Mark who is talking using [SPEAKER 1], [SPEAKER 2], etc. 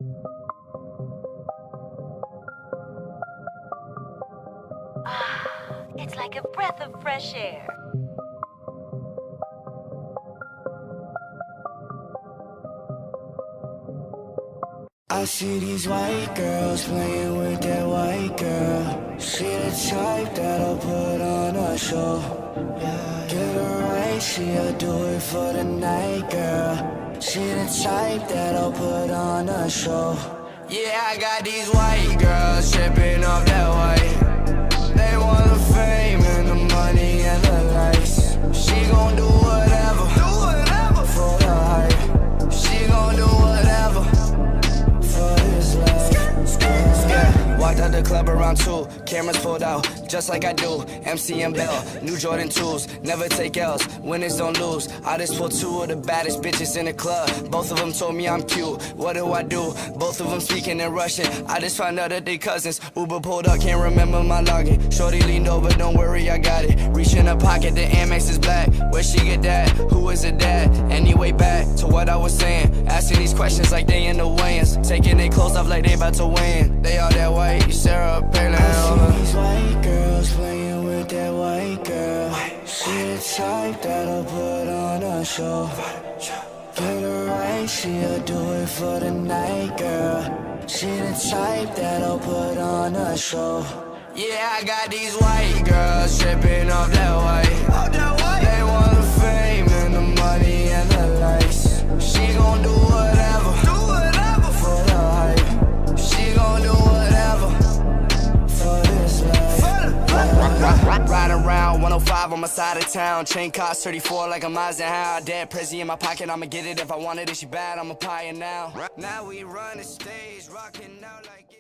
[SPEAKER 1] It's like a breath of fresh air.
[SPEAKER 2] I see these white girls playing with that white girl. She the type that'll put on a show. Get her right, she'll do it for the night, girl. She the type that'll put on a show. Yeah, I got these white girls tripping off that white. They want the fame and the money and the lights. She gon' do whatever for the hype. She gon' do whatever for this life. Yeah. Walked out the club around 2, cameras pulled out, just like I do. MC and Bell, new Jordan 2s, never take L's, winners don't lose. I just pulled 2 of the baddest bitches in the club. Both of them told me I'm cute, what do I do? Both of them speaking in Russian, I just found out that they cousins. Uber pulled up, can't remember my login. Shorty leaned over, don't worry, I got it. Reach in her pocket, the Amex is black. Where she get that? Who is her dad? Anyway, back to what I was saying. Asking these questions like they in the weigh-ins. Taking their clothes off like they about to win. They all that white, Sarah Palin. I see these white girls playing with that white girl. She the type that'll put on a show. Get her right, she'll do it for the night, girl. She the type that'll put on a show. Yeah, I got these white girls tripping off that white. They want the fame and the money and the lights. She gon' do whatever for the hype. She gon' do whatever for this life. Riding around 105 on my side of town. Chain cost 34 like a Maserati. Dead Prezi in my pocket, I'ma get it if I want it. If she bad, I'ma pie it now. Now we run the stage, rocking out like